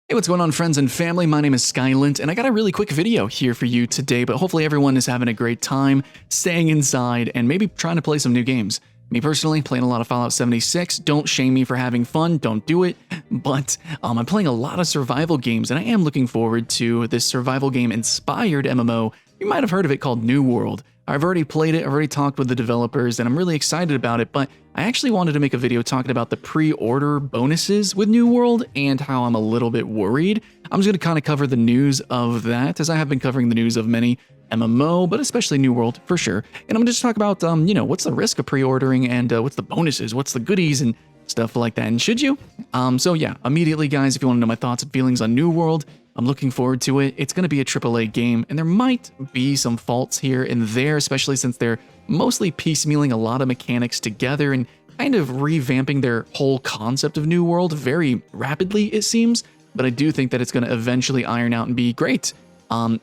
Hey, what's going on, friends and family? My name is Skylent, and I got a really quick video here for you today, but hopefully everyone is having a great time staying inside and maybe trying to play some new games. Me personally, playing a lot of Fallout 76. Don't shame me for having fun, don't do it, but I'm playing a lot of survival games, and I am looking forward to this survival game-inspired MMO. You might have heard of it, called New World. I've already played it, I've already talked with the developers, and I'm really excited about it, but I actually wanted to make a video talking about the pre-order bonuses with New World and how I'm a little bit worried. I'm just going to kind of cover the news of that, as I have been covering the news of many MMO, but especially New World for sure. And I'm going to just talk about, what's the risk of pre-ordering and what's the bonuses, what's the goodies and stuff like that, and should you? So yeah, immediately guys, if you want to know my thoughts and feelings on New World, I'm looking forward to it. It's going to be a AAA game, and there might be some faults here and there, especially since they're mostly piecemealing a lot of mechanics together and kind of revamping their whole concept of New World very rapidly, it seems. But I do think that it's going to eventually iron out and be great.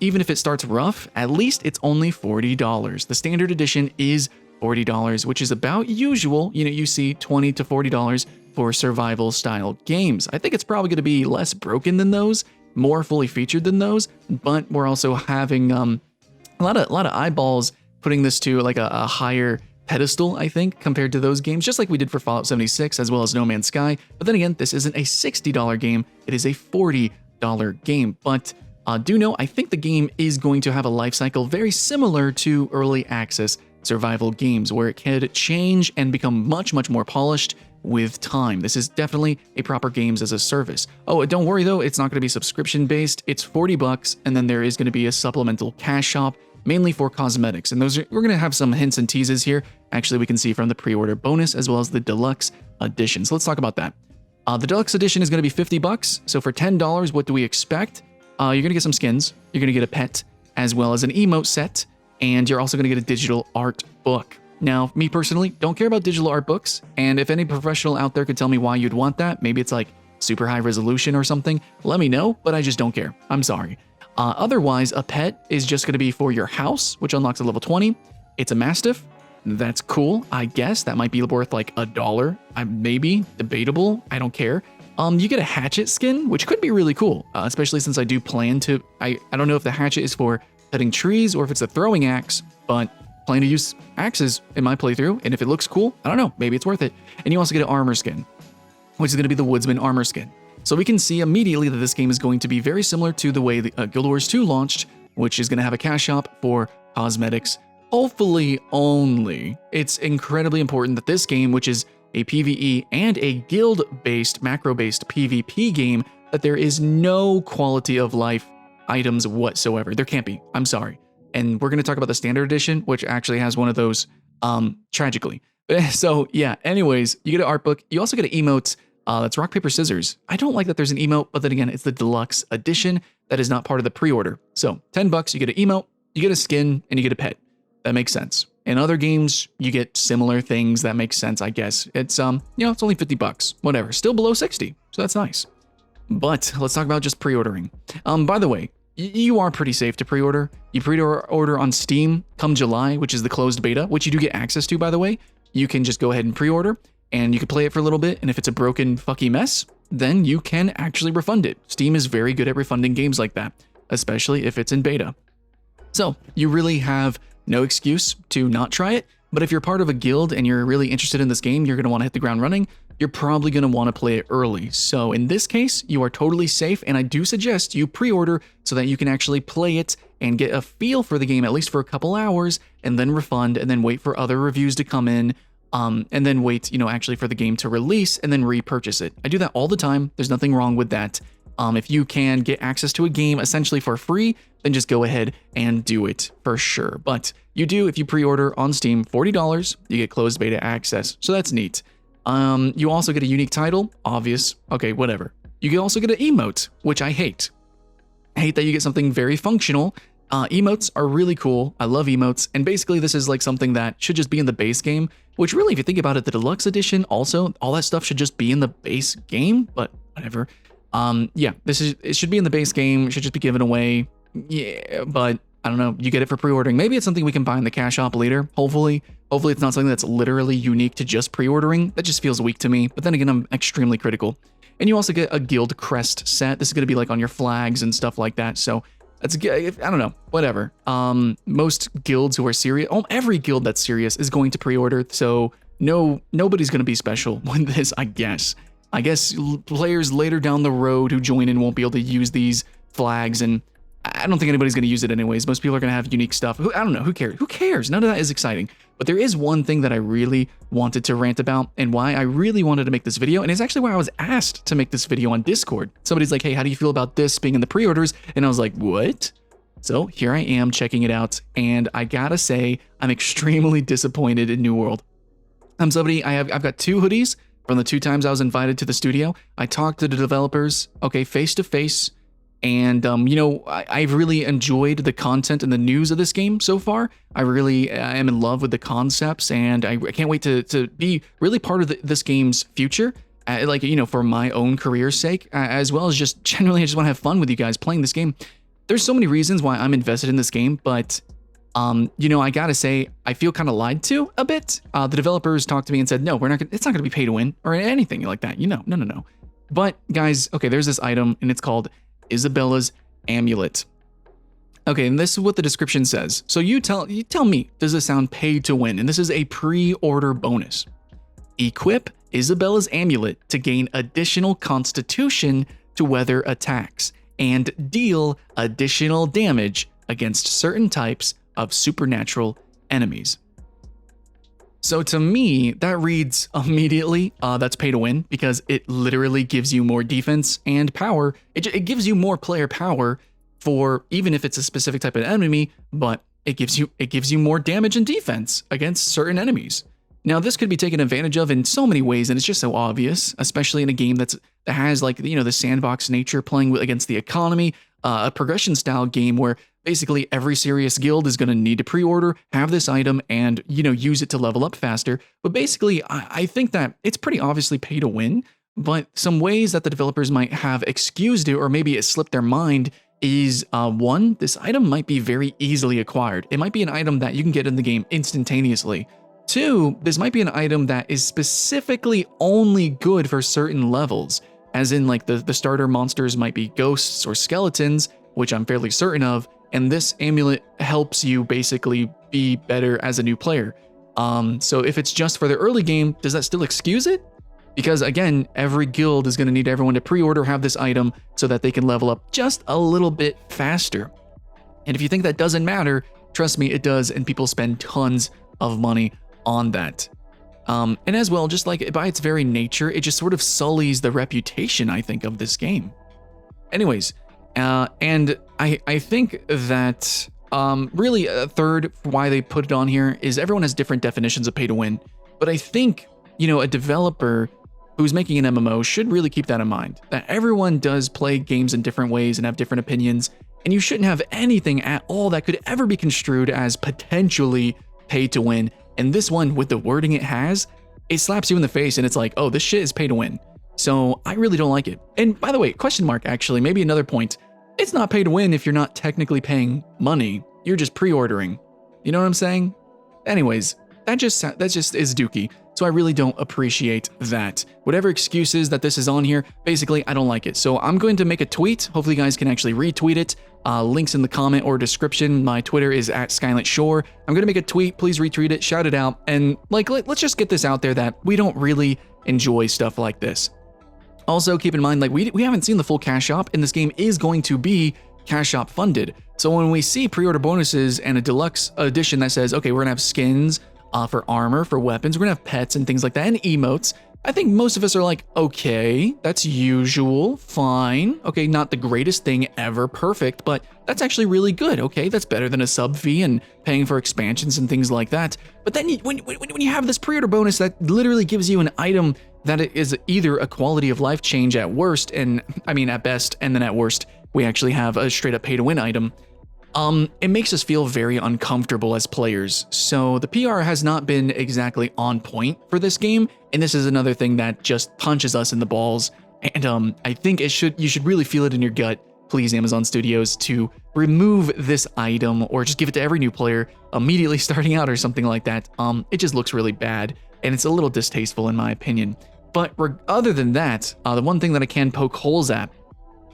Even if it starts rough, at least it's only $40. The standard edition is $40, which is about usual. You see $20 to $40 for survival style games. I think it's probably going to be less broken than those, more fully featured than those, but we're also having a lot of eyeballs putting this to like a higher pedestal, I think, compared to those games, just like we did for Fallout 76 as well as No Man's Sky. But then again, this isn't a $60 game, it is a $40 game. But do know, I think the game is going to have a life cycle very similar to early access survival games, where it can change and become much more polished with time. This is definitely a proper games as a service. Oh, don't worry though, it's not going to be subscription based. It's $40, and then there is going to be a supplemental cash shop, mainly for cosmetics. And we're going to have some hints and teases here. Actually, we can see from the pre-order bonus as well as the Deluxe Edition. So let's talk about that. The Deluxe Edition is going to be $50. So for $10, what do we expect? You're going to get some skins. You're going to get a pet, as well as an emote set, and you're also going to get a digital art book. Now, me personally, don't care about digital art books, and if any professional out there could tell me why you'd want that, maybe it's like super high resolution or something, let me know, but I just don't care. I'm sorry. Otherwise, a pet is just going to be for your house, which unlocks at level 20. It's a Mastiff. That's cool, I guess. That might be worth like $1. Maybe. Debatable. I don't care. You get a hatchet skin, which could be really cool, especially since I do plan to... I don't know if the hatchet is for cutting trees or if it's a throwing axe, but plan to use axes in my playthrough, and if it looks cool, I don't know, maybe it's worth it. And you also get an armor skin, which is going to be the Woodsman armor skin. So we can see immediately that this game is going to be very similar to the way the Guild Wars 2 launched, which is going to have a cash shop for cosmetics, hopefully only. It's incredibly important that this game, which is a PvE and a guild-based, macro-based PvP game, that there is no quality of life items whatsoever. There can't be. I'm sorry. And we're going to talk about the standard edition, which actually has one of those, tragically. So yeah, anyways, you get an art book. You also get an emote. That's rock, paper, scissors. I don't like that there's an emote, but then again, it's the Deluxe Edition. That is not part of the pre-order. So $10, you get an emote, you get a skin, and you get a pet. That makes sense. In other games, you get similar things. That makes sense, I guess. It's, it's only $50, whatever. Still below 60, so that's nice. But let's talk about just pre-ordering. By the way, you are pretty safe to pre-order. You pre-order on Steam come July, which is the closed beta, which you do get access to, by the way. You can just go ahead and pre-order, and you can play it for a little bit, and if it's a broken fucky mess, then you can actually refund it. Steam is very good at refunding games like that, especially if it's in beta. So you really have no excuse to not try it, but if you're part of a guild and you're really interested in this game, you're going to want to hit the ground running, you're probably going to want to play it early. So in this case, you are totally safe, and I do suggest you pre-order so that you can actually play it and get a feel for the game, at least for a couple hours, and then refund, and then wait for other reviews to come in, and then wait, actually for the game to release, and then repurchase it. I do that all the time. There's nothing wrong with that. If you can get access to a game essentially for free, then just go ahead and do it for sure. But you do, if you pre-order on Steam, $40, you get closed beta access. So that's neat. You also get a unique title, obvious. Okay, whatever. You can also get an emote, which I hate. I hate that you get something very functional. Emotes are really cool. I love emotes. And basically this is like something that should just be in the base game, which really, if you think about it, the Deluxe Edition also, all that stuff should just be in the base game, but whatever. Yeah, it should be in the base game. It should just be given away. Yeah, but I don't know. You get it for pre-ordering. Maybe it's something we can buy in the cash shop later. Hopefully it's not something that's literally unique to just pre-ordering. That just feels weak to me. But then again, I'm extremely critical. And you also get a guild crest set. This is going to be like on your flags and stuff like that. So that's good. I don't know, whatever. Most guilds who are serious, every guild that's serious is going to pre-order. So nobody's going to be special with this, I guess. I guess players later down the road who join in won't be able to use these flags, and I don't think anybody's going to use it anyways. Most people are going to have unique stuff. I don't know. Who cares? Who cares? None of that is exciting. But there is one thing that I really wanted to rant about and why I really wanted to make this video. And it's actually why I was asked to make this video on Discord. Somebody's like, hey, how do you feel about this being in the pre-orders? And I was like, what? So here I am checking it out. And I gotta say, I'm extremely disappointed in New World. I'm somebody, I've got 2 hoodies from the 2 times I was invited to the studio. I talked to the developers, okay, face to face. And, you know, I've really enjoyed the content and the news of this game so far. I really am in love with the concepts, and I can't wait to be really part of this game's future, like, you know, for my own career's sake, as well as just generally I just want to have fun with you guys playing this game. There's so many reasons why I'm invested in this game, but, you know, I gotta say, I feel kind of lied to a bit. The developers talked to me and said, no, it's not going to be pay to win or anything like that. You know, no. But, guys, okay, there's this item, and it's called Isabella's Amulet. Okay, and this is what the description says. So you tell me, does this sound pay to win? And this is a pre-order bonus. Equip Isabella's Amulet to gain additional constitution to weather attacks and deal additional damage against certain types of supernatural enemies. So to me, that reads immediately, that's pay to win, because it literally gives you more defense and power. It gives you more player power for, even if it's a specific type of enemy, but it gives you more damage and defense against certain enemies. Now, this could be taken advantage of in so many ways, and it's just so obvious, especially in a game that has, like, you know, the sandbox nature, playing against the economy, a progression style game where basically every serious guild is going to need to pre-order, have this item, and, you know, use it to level up faster. But basically, I think that it's pretty obviously pay to win, but some ways that the developers might have excused it, or maybe it slipped their mind, is one, this item might be very easily acquired. It might be an item that you can get in the game instantaneously. 2, this might be an item that is specifically only good for certain levels, as in, like, the starter monsters might be ghosts or skeletons, which I'm fairly certain of, and this amulet helps you basically be better as a new player. So if it's just for the early game, does that still excuse it? Because again, every guild is going to need everyone to pre-order, have this item, so that they can level up just a little bit faster. And if you think that doesn't matter, trust me, it does, and people spend tons of money on that. And as well, just like by its very nature, it just sort of sullies the reputation, I think, of this game. Anyways, and I think that really a third why they put it on here is everyone has different definitions of pay to win. But I think, you know, a developer who's making an MMO should really keep that in mind, that everyone does play games in different ways and have different opinions, and you shouldn't have anything at all that could ever be construed as potentially pay to win. And this one, with the wording it has, it slaps you in the face and it's like, oh, this shit is pay to win. So I really don't like it. And by the way, question mark, actually, maybe another point. It's not pay to win if you're not technically paying money. You're just pre-ordering. You know what I'm saying? Anyways, that just is dookie. So I really don't appreciate that. Whatever excuses that this is on here, basically, I don't like it. So I'm going to make a tweet. Hopefully you guys can actually retweet it. Links in the comment or description. My Twitter is @SkylentShore. I'm going to make a tweet. Please retweet it, shout it out. And like, let's just get this out there that we don't really enjoy stuff like this. Also, keep in mind, like, we haven't seen the full cash shop, and this game is going to be cash shop funded. So when we see pre-order bonuses and a deluxe edition that says, okay, we're gonna have skins for armor, for weapons, we're gonna have pets and things like that, and emotes, I think most of us are like, okay, that's usual, fine. Okay, not the greatest thing ever, perfect, but that's actually really good. Okay, that's better than a sub fee and paying for expansions and things like that. But then when you have this pre-order bonus that literally gives you an item that is either a quality of life change at worst, and I mean at best, and then at worst, we actually have a straight up pay to win item, it makes us feel very uncomfortable as players. So the PR has not been exactly on point for this game, and this is another thing that just punches us in the balls. And I think you should really feel it in your gut, please, Amazon Studios, to remove this item or just give it to every new player immediately starting out or something like that. It just looks really bad, and it's a little distasteful in my opinion. But other than that, the one thing that I can poke holes at,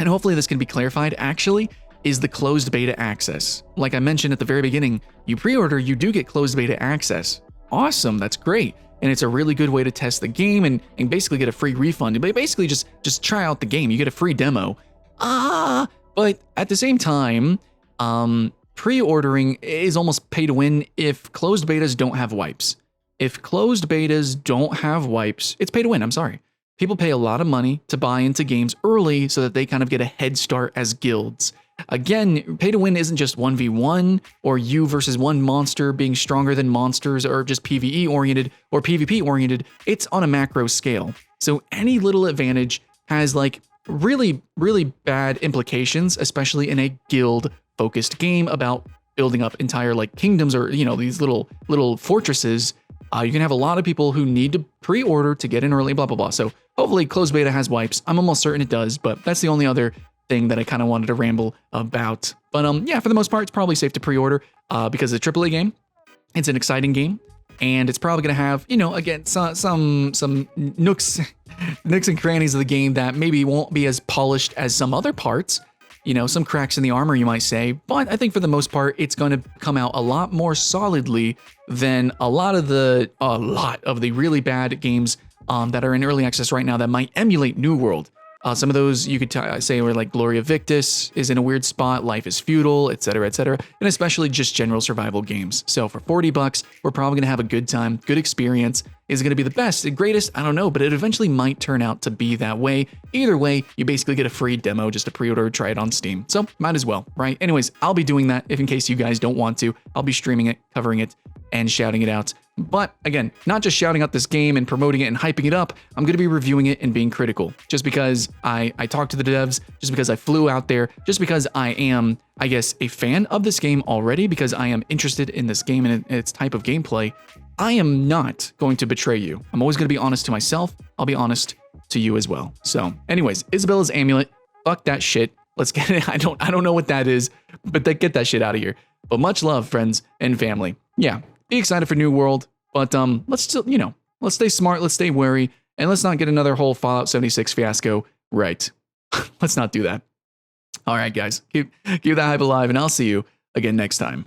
and hopefully this can be clarified actually, is the closed beta access. Like I mentioned at the very beginning, you pre-order, you do get closed beta access. Awesome, that's great. And it's a really good way to test the game and basically get a free refund. But basically just try out the game. You get a free demo. But at the same time, pre-ordering is almost pay to win if closed betas don't have wipes. If closed betas don't have wipes, it's pay to win, I'm sorry. People pay a lot of money to buy into games early so that they kind of get a head start as guilds. Again, pay to win isn't just 1v1 or you versus one monster being stronger than monsters or just PvE oriented or PvP oriented. It's on a macro scale. So any little advantage has like really, really bad implications, especially in a guild focused game about building up entire like kingdoms or, you know, these little fortresses. You can have a lot of people who need to pre-order to get in early, blah, blah, blah. So hopefully closed beta has wipes. I'm almost certain it does, but that's the only other thing that I kind of wanted to ramble about. But yeah, for the most part, it's probably safe to pre-order because it's a AAA game. It's an exciting game, and it's probably going to have, you know, again, some nooks and crannies of the game that maybe won't be as polished as some other parts. You know, some cracks in the armor, you might say, but I think for the most part, it's going to come out a lot more solidly than a lot of the really bad games that are in early access right now that might emulate New World. Some of those you could say were like Gloria Victis is in a weird spot, Life is Feudal, etc., and especially just general survival games. So for $40, we're probably gonna have a good time, good experience. Is it gonna be the best, the greatest? I don't know, but it eventually might turn out to be that way. Either way, you basically get a free demo just to pre-order, try it on Steam. So might as well, right? Anyways, I'll be doing that if in case you guys don't want to. I'll be streaming it, covering it, and shouting it out. But again, not just shouting out this game and promoting it and hyping it up, I'm going to be reviewing it and being critical. Just because I talked to the devs, just because I flew out there, just because I am, I guess, a fan of this game already, because I am interested in this game and its type of gameplay, I am not going to betray you. I'm always going to be honest to myself. I'll be honest to you as well. So anyways, Isabella's Amulet, fuck that shit. Let's get it. I don't know what that is, but get that shit out of here. But much love, friends and family. Yeah. Be excited for New World, but let's still, you know, let's stay smart, let's stay wary, and let's not get another whole Fallout 76 fiasco right. Let's not do that. All right, guys, keep that hype alive, and I'll see you again next time.